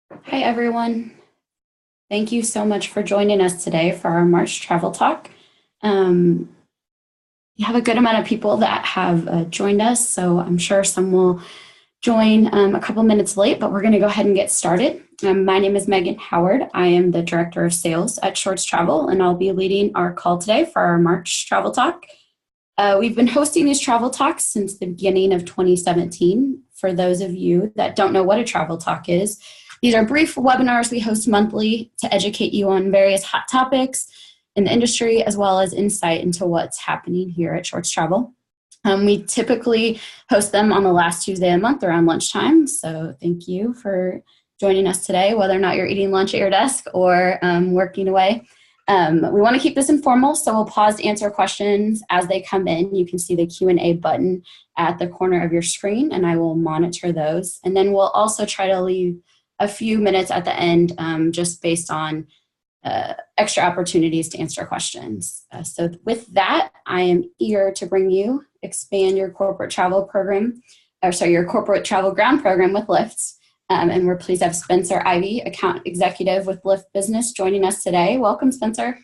Hi, everyone. Thank you so much for joining us today for our March travel talk. Um, you have a good amount of people that have joined us, so I'm sure some will join a couple minutes late, but we're going to go ahead and get started. My name is Megan Howard. I am the Director of Sales at Shorts Travel, and I'll be leading our call today for our March travel talk. We've been hosting these travel talks since the beginning of 2017. For those of you that don't know what a travel talk is, these are brief webinars we host monthly to educate you on various hot topics in the industry, as well as insight into what's happening here at Shorts Travel. We typically host them on the last Tuesday of the month around lunchtime. So thank you for joining us today, whether or not you're eating lunch at your desk or working away. We want to keep this informal, so we'll pause to answer questions as they come in. You can see the Q&A button at the corner of your screen, and I will monitor those. And then we'll also try to leave a few minutes at the end just based on extra opportunities to answer questions. So with that, I am eager to bring you Expand Your Corporate Travel Program, your Corporate Travel Ground Program with Lyft. And we're pleased to have Spencer Ivey, Account Executive with Lyft Business, joining us today. Welcome, Spencer.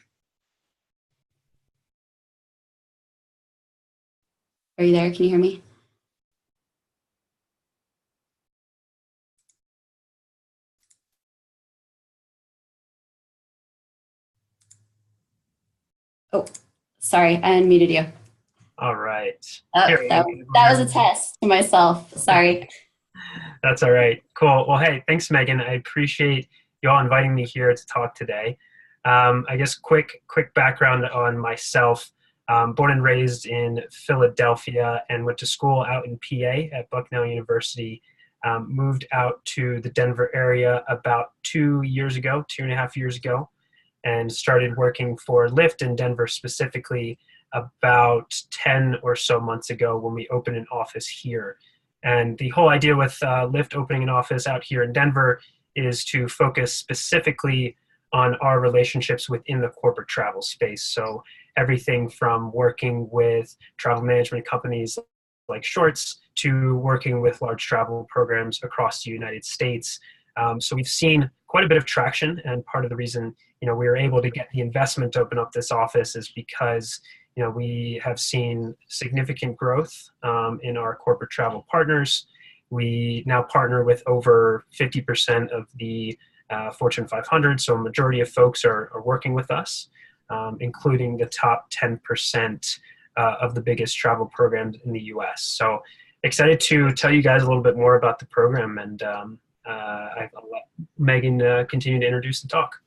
Are you there? Can you hear me? Oh, sorry, I unmuted you. All right. Oh, that was a test to myself. Sorry. That's all right. Cool. Well, hey, thanks, Megan. I appreciate you all inviting me here to talk today. I guess quick background on myself. Born and raised in Philadelphia and went to school out in PA at Bucknell University. Moved out to the Denver area about 2.5 years ago, and started working for Lyft in Denver specifically about 10 or so months ago when we opened an office here. And the whole idea with Lyft opening an office out here in Denver is to focus specifically on our relationships within the corporate travel space. So everything from working with travel management companies like Shorts to working with large travel programs across the United States. So we've seen quite a bit of traction, and part of the reason we were able to get the investment to open up this office is because we have seen significant growth in our corporate travel partners. We now partner with over 50% of the Fortune 500, so a majority of folks are working with us, including the top 10% of the biggest travel programs in the US. So excited to tell you guys a little bit more about the program, and I'll let Megan continue to introduce the talk.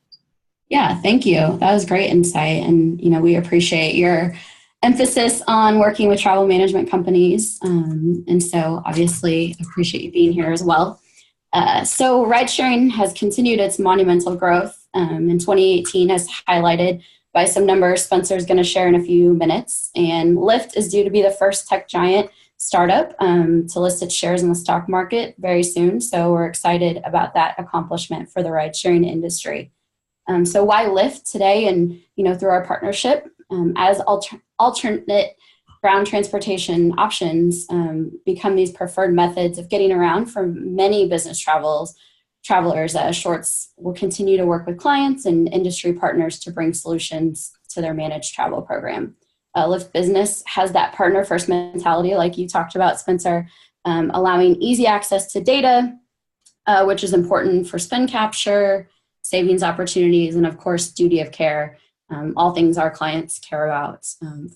Yeah, thank you. That was great insight. And, we appreciate your emphasis on working with travel management companies. And so obviously appreciate you being here as well. So ride sharing has continued its monumental growth in 2018, as highlighted by some numbers Spencer's going to share in a few minutes. And Lyft is due to be the first tech giant startup to list its shares in the stock market very soon. So we're excited about that accomplishment for the ride sharing industry. So why Lyft today? And through our partnership, as alternate ground transportation options become these preferred methods of getting around for many business travelers. Shorts will continue to work with clients and industry partners to bring solutions to their managed travel program. Lyft Business has that partner first mentality, like you talked about, Spencer, allowing easy access to data, which is important for spend capture, savings opportunities, and of course, duty of care, all things our clients care about.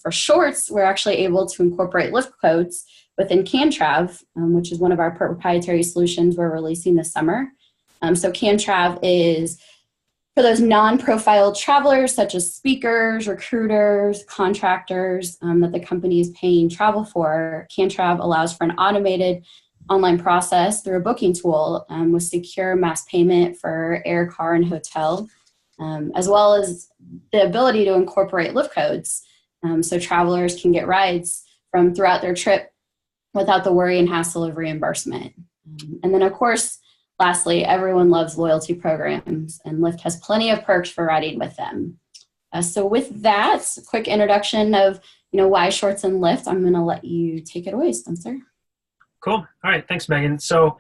For Shorts, we're actually able to incorporate Lyft Codes within CanTrav, which is one of our proprietary solutions we're releasing this summer. So CanTrav is for those non-profiled travelers, such as speakers, recruiters, contractors that the company is paying travel for. CanTrav allows for an automated online process through a booking tool with secure mass payment for air, car, and hotel, as well as the ability to incorporate Lyft codes so travelers can get rides from throughout their trip without the worry and hassle of reimbursement. And then, of course, lastly, everyone loves loyalty programs, and Lyft has plenty of perks for riding with them. So with that, quick introduction of why Shorts and Lyft, I'm going to let you take it away, Spencer. Cool. All right. Thanks, Megan. So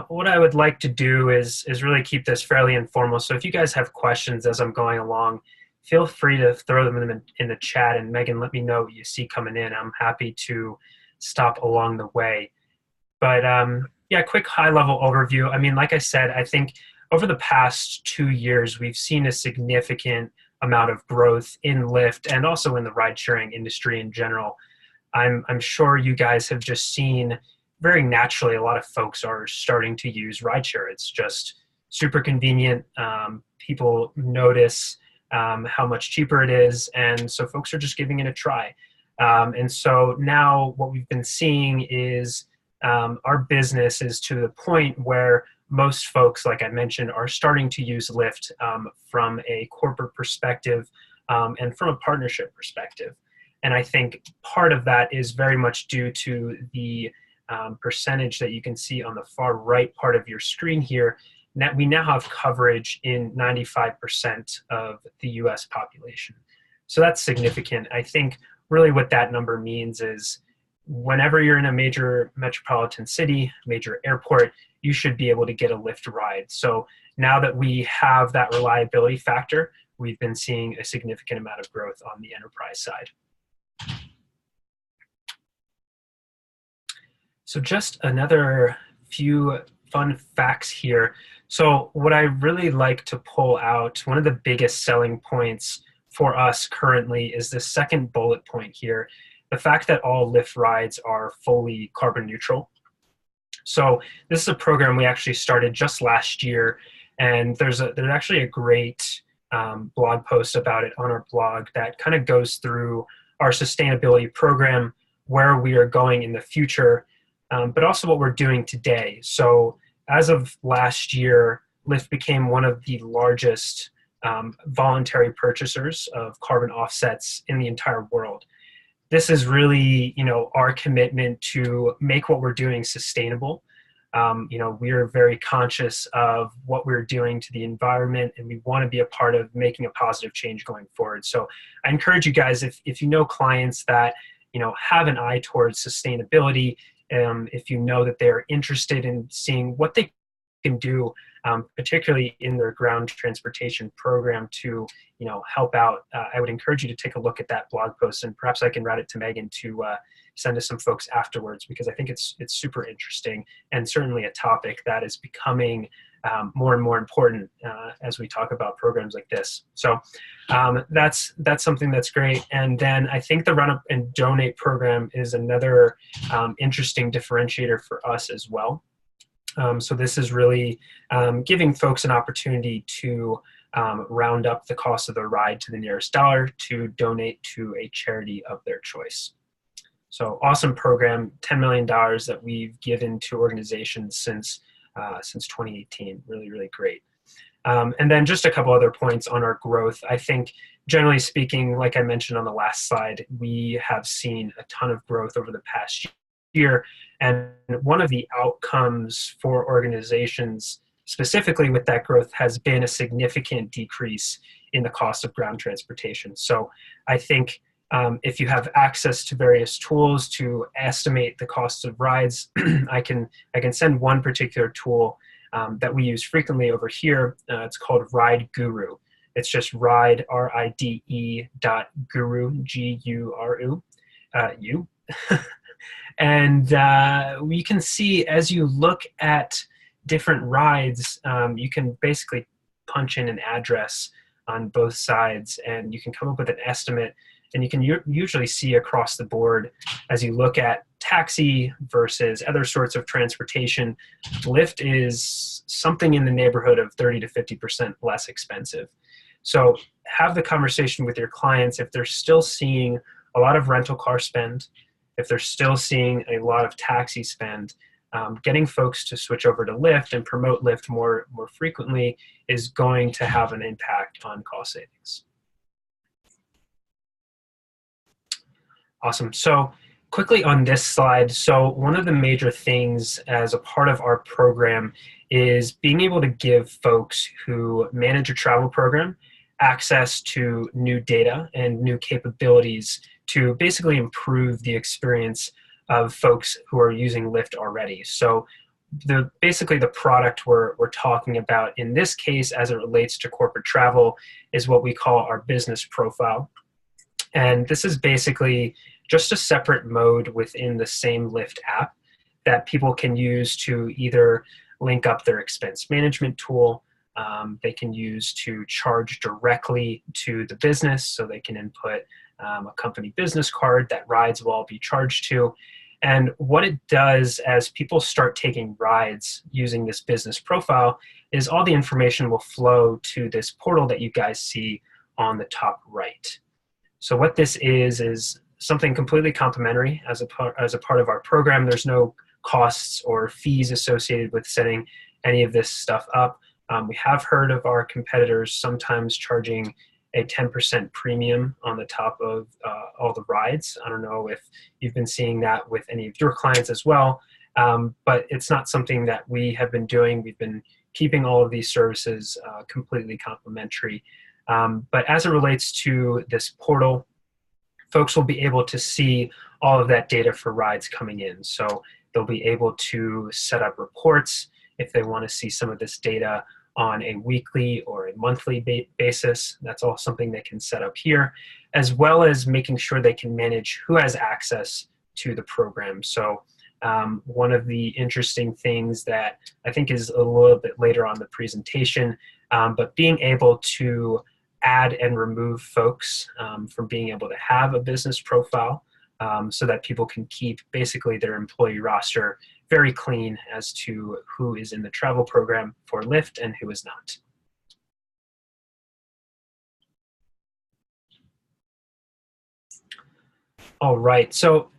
What I would like to do is really keep this fairly informal. So if you guys have questions as I'm going along, feel free to throw them in the chat. And Megan, let me know what you see coming in. I'm happy to stop along the way. But yeah, quick high-level overview. I mean, like I said, I think over the past 2 years, we've seen a significant amount of growth in Lyft and also in the ride-sharing industry in general. I'm sure you guys have just seen very naturally a lot of folks are starting to use rideshare. It's just super convenient. People notice how much cheaper it is, and so folks are just giving it a try. And so now what we've been seeing is our business is to the point where most folks, like I mentioned, are starting to use Lyft from a corporate perspective and from a partnership perspective. And I think part of that is very much due to the percentage that you can see on the far right part of your screen here. That we now have coverage in 95% of the US population. So that's significant. I think really what that number means is whenever you're in a major metropolitan city, major airport, you should be able to get a Lyft ride. So now that we have that reliability factor, we've been seeing a significant amount of growth on the enterprise side. So just another few fun facts here. So what I really like to pull out, one of the biggest selling points for us currently is the second bullet point here, the fact that all Lyft rides are fully carbon neutral. So this is a program we actually started just last year, and there's actually a great blog post about it on our blog that kind of goes through our sustainability program, where we are going in the future, but also what we're doing today. So as of last year, Lyft became one of the largest voluntary purchasers of carbon offsets in the entire world. This is really, our commitment to make what we're doing sustainable. We are very conscious of what we're doing to the environment, and we want to be a part of making a positive change going forward. So I encourage you guys, if you know clients that, have an eye towards sustainability, if you know that they're interested in seeing what they can do, particularly in their ground transportation program to, help out, I would encourage you to take a look at that blog post, and perhaps I can route it to Megan to send to some folks afterwards, because I think it's super interesting and certainly a topic that is becoming more and more important as we talk about programs like this. So that's something that's great. And then I think the Run Up and Donate program is another interesting differentiator for us as well. So this is really giving folks an opportunity to round up the cost of the ride to the nearest dollar to donate to a charity of their choice. So awesome program, $10 million that we've given to organizations since 2018. Really, really great. And then just a couple other points on our growth. I think generally speaking, like I mentioned on the last slide, we have seen a ton of growth over the past year. And one of the outcomes for organizations specifically with that growth has been a significant decrease in the cost of ground transportation. So I think if you have access to various tools to estimate the cost of rides, I can send one particular tool that we use frequently over here. It's called Ride Guru. It's just ride, RIDE .guru, G-U-R-U, U. And we can see as you look at different rides, you can basically punch in an address on both sides, and you can come up with an estimate. And you can usually see across the board as you look at taxi versus other sorts of transportation, Lyft is something in the neighborhood of 30 to 50% less expensive. So have the conversation with your clients if they're still seeing a lot of rental car spend, if they're still seeing a lot of taxi spend. Getting folks to switch over to Lyft and promote Lyft more frequently is going to have an impact on cost savings. Awesome. So quickly on this slide, so one of the major things as a part of our program is being able to give folks who manage a travel program access to new data and new capabilities to basically improve the experience of folks who are using Lyft already. So basically the product we're talking about in this case as it relates to corporate travel is what we call our business profile. And this is basically just a separate mode within the same Lyft app that people can use to either link up their expense management tool. They can use to charge directly to the business, so they can input a company business card that rides will all be charged to. And what it does as people start taking rides using this business profile is all the information will flow to this portal that you guys see on the top right. So what this is something completely complimentary as a part of our program. There's no costs or fees associated with setting any of this stuff up. We have heard of our competitors sometimes charging a 10% premium on the top of all the rides. I don't know if you've been seeing that with any of your clients as well, but it's not something that we have been doing. We've been keeping all of these services completely complimentary. But as it relates to this portal, folks will be able to see all of that data for rides coming in. So they'll be able to set up reports if they want to see some of this data on a weekly or a monthly basis. That's all something they can set up here, as well as making sure they can manage who has access to the program. So one of the interesting things that I think is a little bit later on the presentation, but being able to add and remove folks from being able to have a business profile so that people can keep basically their employee roster very clean as to who is in the travel program for Lyft and who is not. All right, so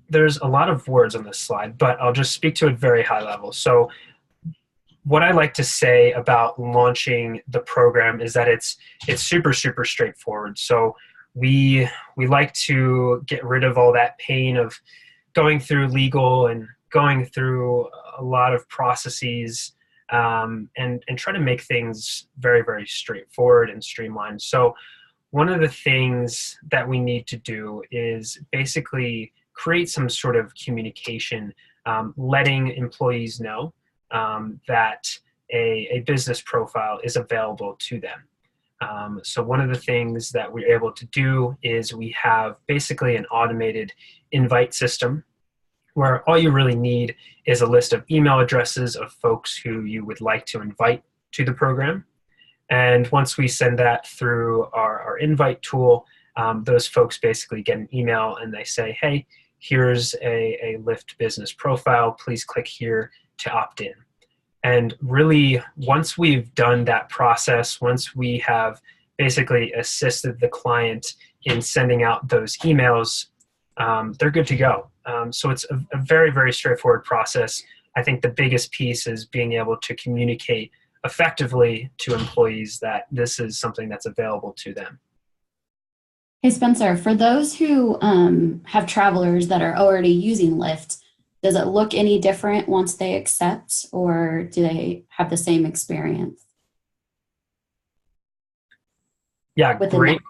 there's a lot of words on this slide, but I'll just speak to it very high level. So what I like to say about launching the program is that it's super, super straightforward. So we like to get rid of all that pain of going through legal and going through a lot of processes and try to make things very, very straightforward and streamlined. So one of the things that we need to do is basically create some sort of communication, letting employees know that a business profile is available to them. So one of the things that we're able to do is we have basically an automated invite system where all you really need is a list of email addresses of folks who you would like to invite to the program. And once we send that through our invite tool, those folks basically get an email and they say, hey, here's a Lyft business profile. Please click here to opt in. And really, once we've done that process, once we have basically assisted the client in sending out those emails, they're good to go. So it's a very, very straightforward process. I think the biggest piece is being able to communicate effectively to employees that this is something that's available to them. Hey, Spencer, for those who have travelers that are already using Lyft, does it look any different once they accept, or do they have the same experience? Yeah, great.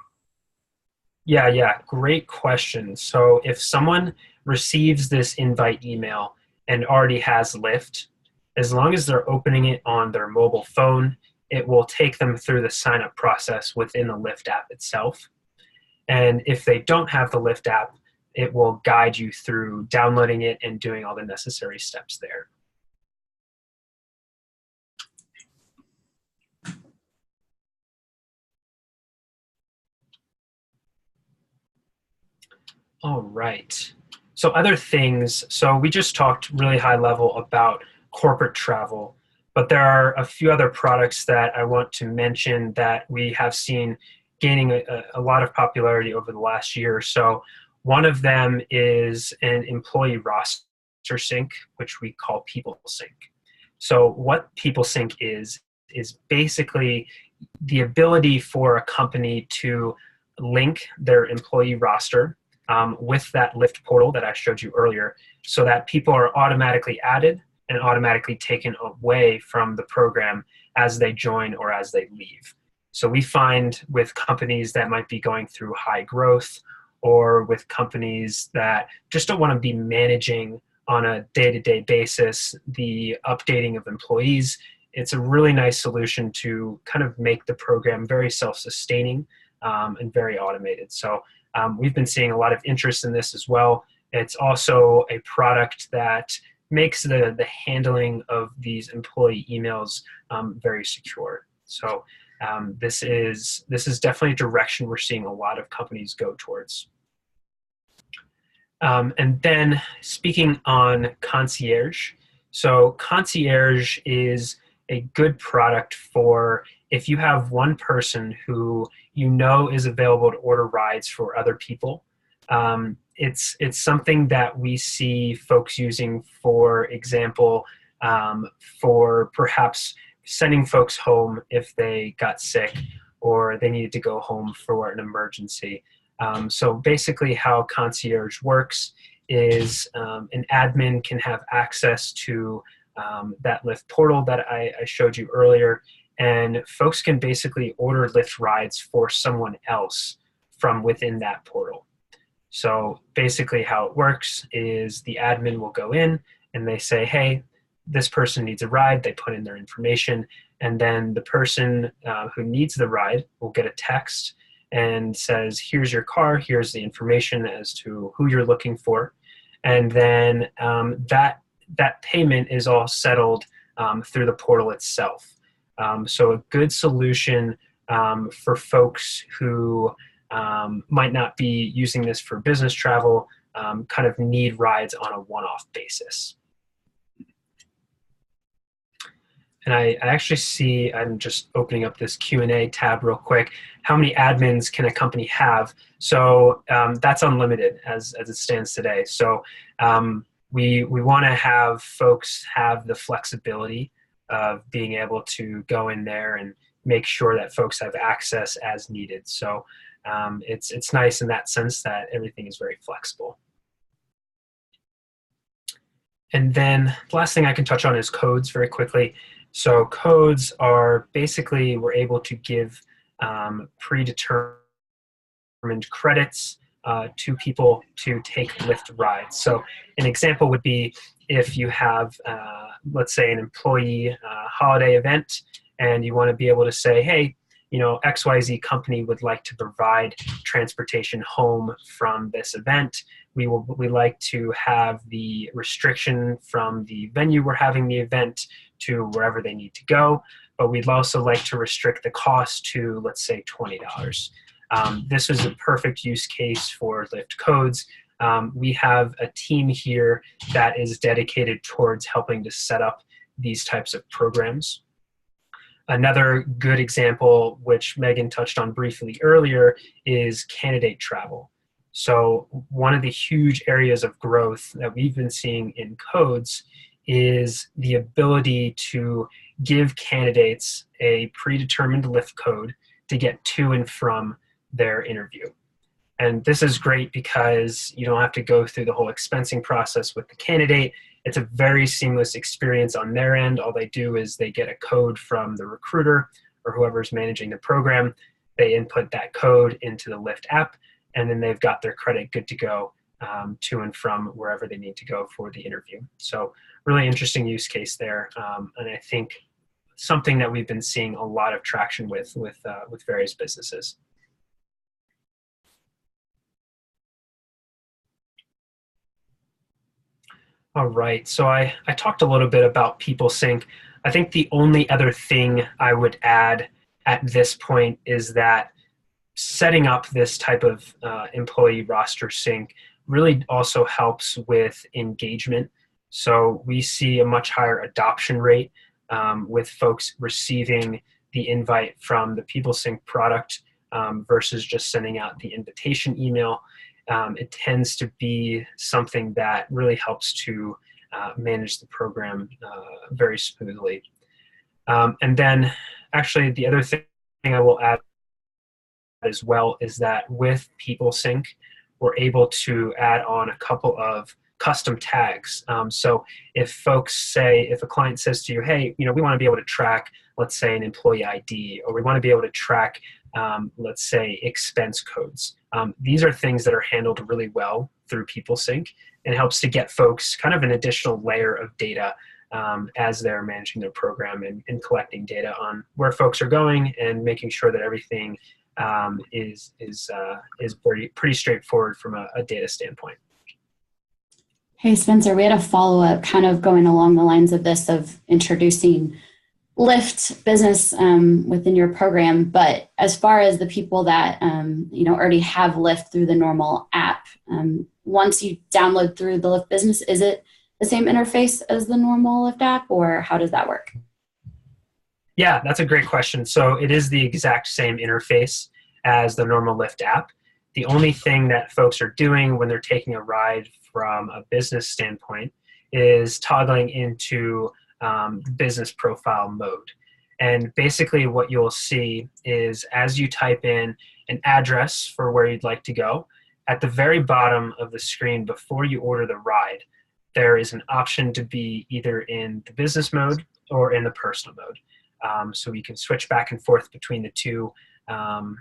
Yeah, great question. So if someone receives this invite email and already has Lyft, as long as they're opening it on their mobile phone, it will take them through the sign-up process within the Lyft app itself. And if they don't have the Lyft app, it will guide you through downloading it and doing all the necessary steps there. All right. So other things, so we just talked really high level about corporate travel, but there are a few other products that I want to mention that we have seen gaining a lot of popularity over the last year or so. One of them is an employee roster sync, which we call People Sync. So what People Sync is basically the ability for a company to link their employee roster with that Lyft portal that I showed you earlier, so that people are automatically added and automatically taken away from the program as they join or as they leave. So we find with companies that might be going through high growth, or with companies that just don't want to be managing on a day-to-day basis, the updating of employees. It's a really nice solution to kind of make the program very self-sustaining and very automated. So we've been seeing a lot of interest in this as well. It's also a product that makes the handling of these employee emails very secure. So this is definitely a direction we're seeing a lot of companies go towards. And then speaking on Concierge, so Concierge is a good product for if you have one person who you know is available to order rides for other people. It's something that we see folks using, for example, for perhaps sending folks home if they got sick or they needed to go home for an emergency. So basically how Concierge works is an admin can have access to that Lyft portal that I showed you earlier, and folks can basically order Lyft rides for someone else from within that portal. So basically how it works is the admin will go in and they say, hey, this person needs a ride. They put in their information, and then the person who needs the ride will get a text and says, here's your car, here's the information as to who you're looking for. And then that payment is all settled through the portal itself. So a good solution for folks who might not be using this for business travel, kind of need rides on a one-off basis. And I actually see, I'm just opening up this Q&A tab real quick, how many admins can a company have? So that's unlimited as it stands today. So we want to have folks have the flexibility of being able to go in there and make sure that folks have access as needed. So it's nice in that sense that everything is very flexible. And then the last thing I can touch on is codes very quickly. So codes are basically, we're able to give predetermined credits to people to take Lyft rides. So an example would be if you have, let's say, an employee holiday event, and you want to be able to say, hey, you know, XYZ company would like to provide transportation home from this event. We like to have the restriction from the venue we're having the event to wherever they need to go, but we'd also like to restrict the cost to, let's say, $20. This is a perfect use case for Lyft Codes. We have a team here that is dedicated towards helping to set up these types of programs. Another good example, which Megan touched on briefly earlier, is candidate travel. So one of the huge areas of growth that we've been seeing in Codes is the ability to give candidates a predetermined Lyft code to get to and from their interview. And this is great because you don't have to go through the whole expensing process with the candidate. It's a very seamless experience on their end. All they do is they get a code from the recruiter or whoever's managing the program. They input that code into the Lyft app, and then they've got their credit good to go to and from wherever they need to go for the interview. So really interesting use case there. And I think something that we've been seeing a lot of traction with various businesses. All right, so I talked a little bit about PeopleSync. I think the only other thing I would add at this point is that setting up this type of employee roster sync really also helps with engagement. So we see a much higher adoption rate with folks receiving the invite from the PeopleSync product versus just sending out the invitation email. It tends to be something that really helps to manage the program very smoothly. And then actually the other thing I will add as well is that with PeopleSync, we're able to add on a couple of custom tags. So if a client says to you, hey, we want to be able to track, let's say, an employee ID, or we want to be able to track, let's say, expense codes. These are things that are handled really well through PeopleSync, and helps to get folks kind of an additional layer of data as they're managing their program and collecting data on where folks are going, and making sure that everything is pretty straightforward from a data standpoint. Hey, Spencer, we had a follow-up kind of going along the lines of this, of introducing Lyft Business within your program. But as far as the people that already have Lyft through the normal app, once you download through the Lyft Business, is it the same interface as the normal Lyft app, or how does that work? Yeah, that's a great question. So it is the exact same interface as the normal Lyft app. The only thing that folks are doing when they're taking a ride from a business standpoint is toggling into business profile mode. And basically what you'll see is, as you type in an address for where you'd like to go, at the very bottom of the screen before you order the ride, there is an option to be either in the business mode or in the personal mode. So you can switch back and forth between the two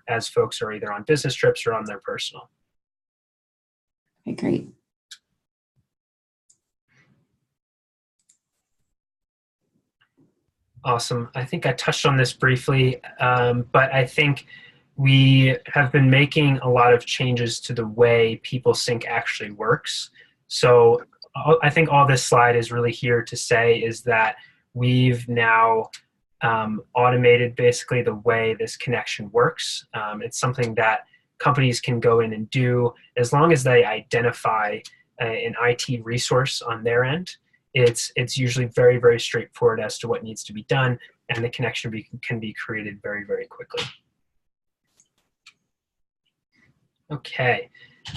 as folks are either on business trips or on their personal. Okay, great. Awesome. I think I touched on this briefly, but I think we have been making a lot of changes to the way PeopleSync actually works. So I think all this slide is really here to say is that we've now automated basically the way this connection works. It's something that companies can go in and do as long as they identify an IT resource on their end. It's usually very, very straightforward as to what needs to be done, and the connection can be created very, very quickly. Okay,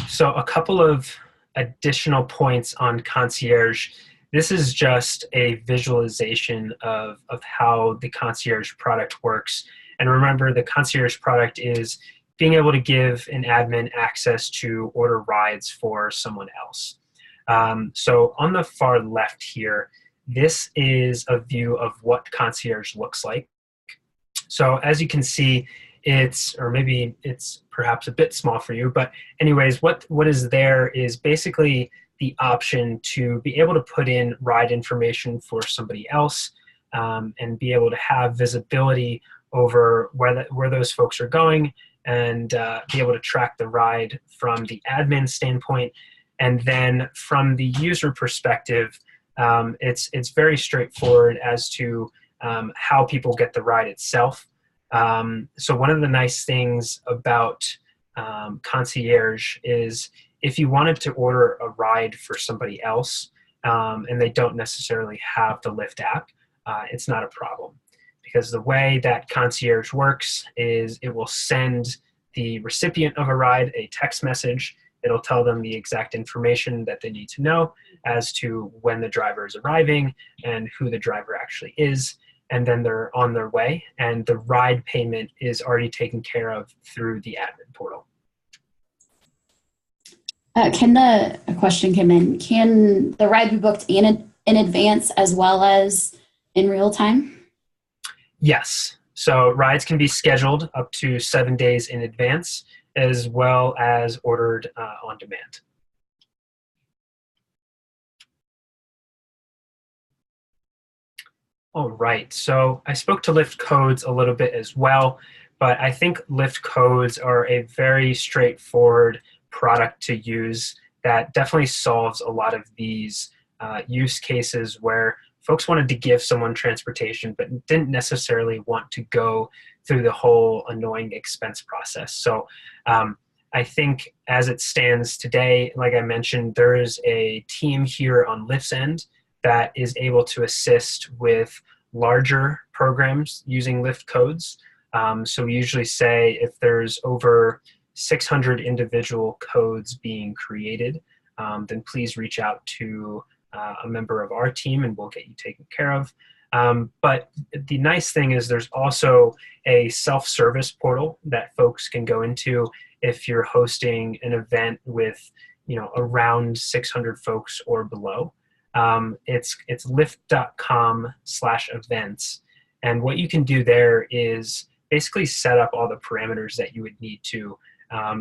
so a couple of additional points on Concierge. This is just a visualization of how the Concierge product works. And remember, the Concierge product is being able to give an admin access to order rides for someone else. So on the far left here, this is a view of what Concierge looks like. So as you can see, or maybe it's perhaps a bit small for you, but anyways, what is there is basically the option to be able to put in ride information for somebody else, and be able to have visibility over where those folks are going, and be able to track the ride from the admin standpoint. And then from the user perspective, it's very straightforward as to how people get the ride itself. So one of the nice things about Concierge is, if you wanted to order a ride for somebody else and they don't necessarily have the Lyft app, it's not a problem. Because the way that Concierge works is it will send the recipient of a ride a text message. It'll tell them the exact information that they need to know as to when the driver is arriving and who the driver actually is. And then they're on their way, and the ride payment is already taken care of through the admin portal. A question came in. Can the ride be booked in advance as well as in real time? Yes. So rides can be scheduled up to 7 days in advance, as well as ordered on demand. All right, so I spoke to Lyft Codes a little bit as well, but I think Lyft Codes are a very straightforward product to use that definitely solves a lot of these use cases where folks wanted to give someone transportation but didn't necessarily want to go through the whole annoying expense process. So I think as it stands today, like I mentioned, there is a team here on Lyft's end that is able to assist with larger programs using Lyft Codes. So we usually say if there's over 600 individual codes being created, then please reach out to a member of our team and we'll get you taken care of. But the nice thing is there's also a self-service portal that folks can go into if you're hosting an event with around 600 folks or below. It's lyft.com/events. And what you can do there is basically set up all the parameters that you would need to.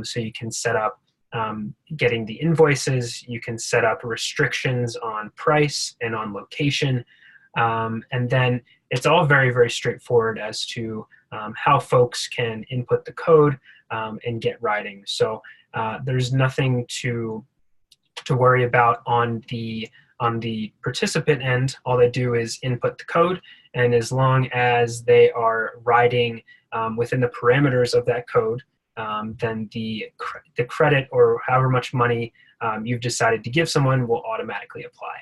So you can set up getting the invoices, you can set up restrictions on price and on location. And then it's all very, very straightforward as to how folks can input the code and get riding. So there's nothing to worry about on the participant end. All they do is input the code, and as long as they are riding within the parameters of that code, then the credit or however much money you've decided to give someone will automatically apply.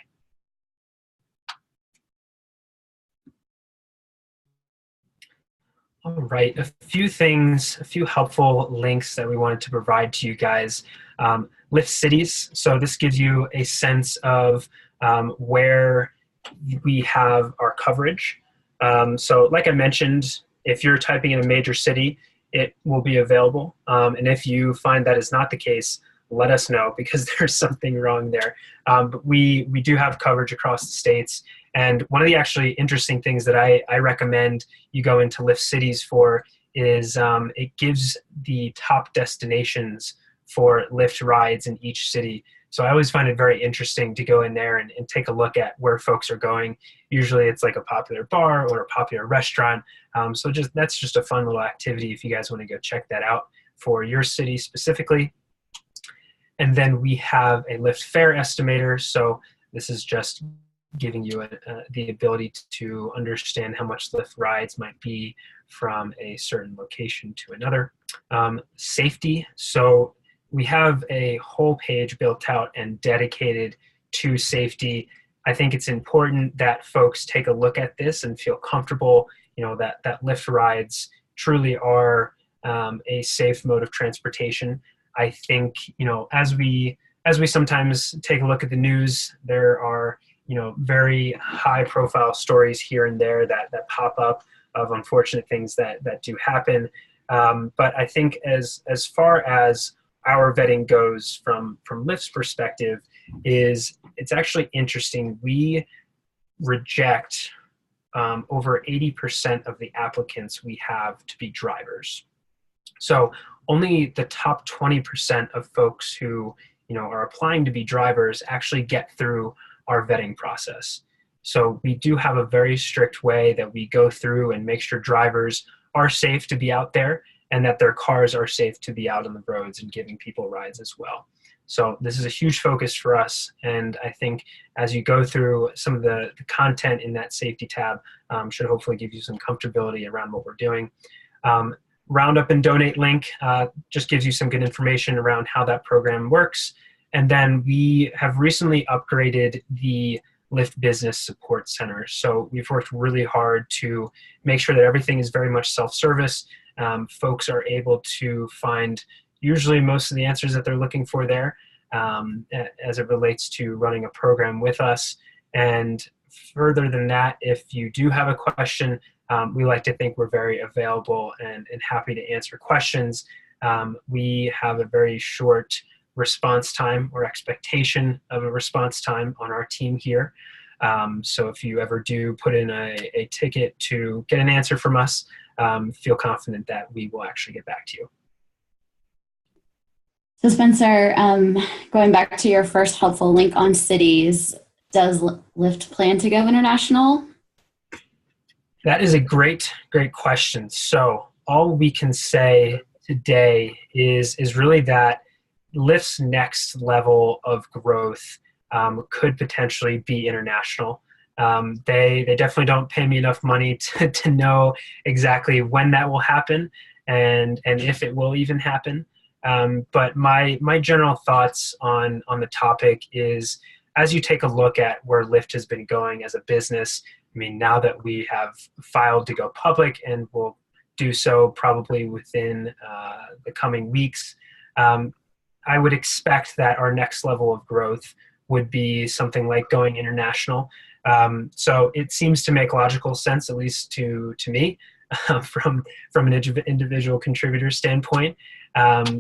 All right, a few helpful links that we wanted to provide to you guys. Lyft Cities, so this gives you a sense of where we have our coverage. So like I mentioned, if you're typing in a major city, it will be available. And if you find that is not the case, let us know, because there's something wrong there. But we do have coverage across the states. And one of the actually interesting things that I recommend you go into Lyft Cities for is it gives the top destinations for Lyft rides in each city. So I always find it very interesting to go in there and take a look at where folks are going. Usually it's like a popular bar or a popular restaurant. So that's just a fun little activity if you guys want to go check that out for your city specifically. And then we have a Lyft fare estimator. So this is just giving you the ability to understand how much Lyft rides might be from a certain location to another. Safety. So we have a whole page built out and dedicated to safety. I think it's important that folks take a look at this and feel comfortable, that Lyft rides truly are a safe mode of transportation. I think, as we sometimes take a look at the news, there are, very high profile stories here and there that pop up of unfortunate things that do happen. But I think as far as our vetting goes from Lyft's perspective, it's actually interesting. We reject over 80% of the applicants we have to be drivers. So only the top 20% of folks who are applying to be drivers actually get through our vetting process. So we do have a very strict way that we go through and make sure drivers are safe to be out there and that their cars are safe to be out on the roads and giving people rides as well. So this is a huge focus for us, and I think as you go through some of the content in that safety tab should hopefully give you some comfortability around what we're doing. Roundup and donate link just gives you some good information around how that program works. And then we have recently upgraded the Lyft Business Support Center. So we've worked really hard to make sure that everything is very much self-service. Folks are able to find usually most of the answers that they're looking for there as it relates to running a program with us. And further than that, if you do have a question, we like to think we're very available and happy to answer questions. We have a very short response time or expectation of a response time on our team here. So if you ever do put in a ticket to get an answer from us, feel confident that we will actually get back to you. So Spencer, going back to your first helpful link on cities, does Lyft plan to go international? That is a great question. So all we can say today is really that Lyft's next level of growth could potentially be international. They definitely don't pay me enough money to know exactly when that will happen and if it will even happen. But my general thoughts on the topic is, as you take a look at where Lyft has been going as a business, I mean, now that we have filed to go public and will do so probably within the coming weeks, I would expect that our next level of growth would be something like going international. So it seems to make logical sense, at least to me, from an individual contributor standpoint.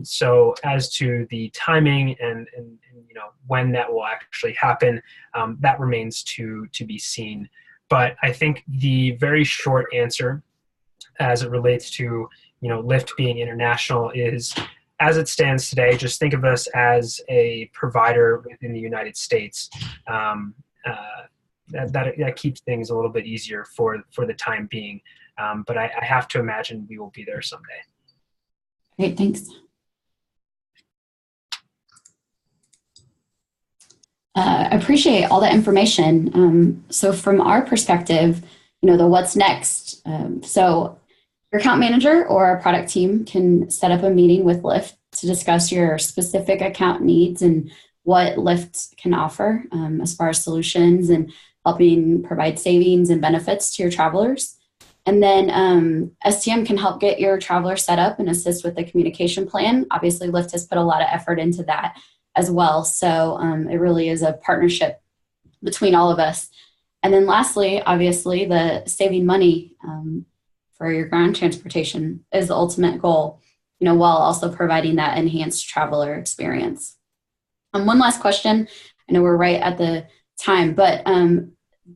So as to the timing and when that will actually happen, that remains to be seen. But I think the very short answer as it relates to Lyft being international is, as it stands today, just think of us as a provider within the United States. That keeps things a little bit easier for the time being. But I have to imagine we will be there someday. Great, thanks. I appreciate all that information. So from our perspective, the what's next. So your account manager or a product team can set up a meeting with Lyft to discuss your specific account needs and what Lyft can offer as far as solutions and helping provide savings and benefits to your travelers. And then STM can help get your traveler set up and assist with the communication plan. Obviously, Lyft has put a lot of effort into that as well. So it really is a partnership between all of us. And then lastly, obviously, the saving money for your ground transportation is the ultimate goal, while also providing that enhanced traveler experience. One last question. I know we're right at the time, but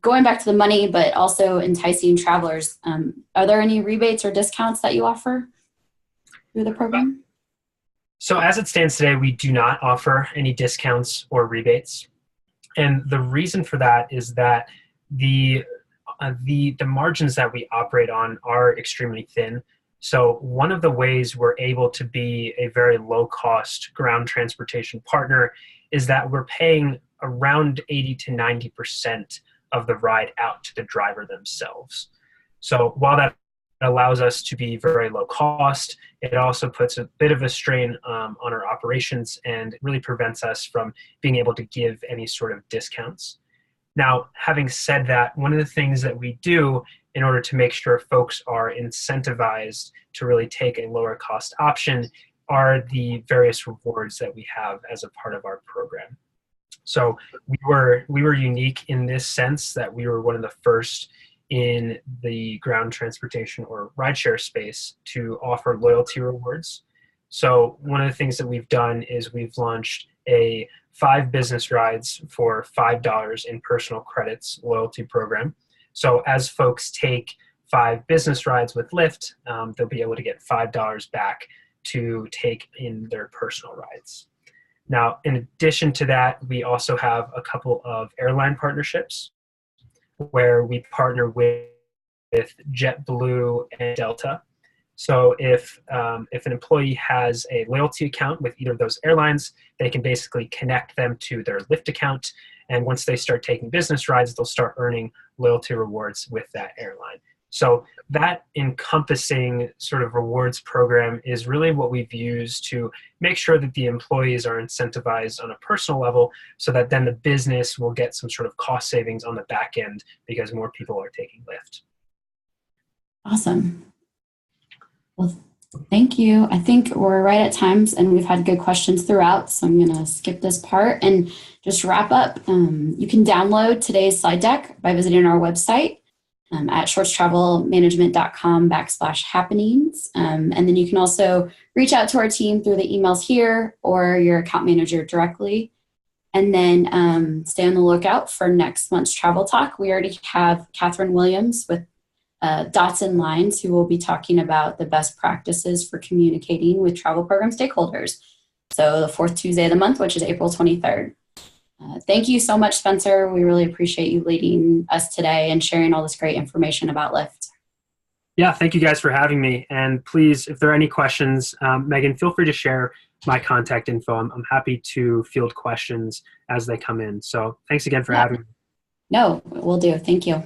going back to the money, but also enticing travelers, are there any rebates or discounts that you offer through the program? So as it stands today, we do not offer any discounts or rebates. And the reason for that is that the margins that we operate on are extremely thin. So one of the ways we're able to be a very low-cost ground transportation partner is that we're paying around 80 to 90% of the ride out to the driver themselves. So while that allows us to be very low cost, it also puts a bit of a strain on our operations and really prevents us from being able to give any sort of discounts. Now, having said that, one of the things that we do in order to make sure folks are incentivized to really take a lower cost option are the various rewards that we have as a part of our program. So we were unique in this sense that we were one of the first in the ground transportation or rideshare space to offer loyalty rewards. So one of the things that we've done is we've launched a 5 business rides for $5 in personal credits loyalty program. So as folks take 5 business rides with Lyft, they'll be able to get $5 back to take in their personal rides. Now, in addition to that, we also have a couple of airline partnerships where we partner with JetBlue and Delta. So if an employee has a loyalty account with either of those airlines, they can basically connect them to their Lyft account. And once they start taking business rides, they'll start earning loyalty rewards with that airline. So that encompassing sort of rewards program is really what we've used to make sure that the employees are incentivized on a personal level so that then the business will get some sort of cost savings on the back end because more people are taking Lyft. Awesome. Well, thank you. I think we're right at times and we've had good questions throughout. So I'm going to skip this part and just wrap up. You can download today's slide deck by visiting our website. At shortstravelmanagement.com/happenings. And then you can also reach out to our team through the emails here or your account manager directly. And then stay on the lookout for next month's travel talk. We already have Catherine Williams with Dots and Lines who will be talking about the best practices for communicating with travel program stakeholders. So the 4th Tuesday of the month, which is April 23rd. Thank you so much, Spencer. We really appreciate you leading us today and sharing all this great information about Lyft. Yeah, thank you guys for having me. And please, if there are any questions, Megan, feel free to share my contact info. I'm happy to field questions as they come in. So thanks again for having me. No, we'll do. Thank you.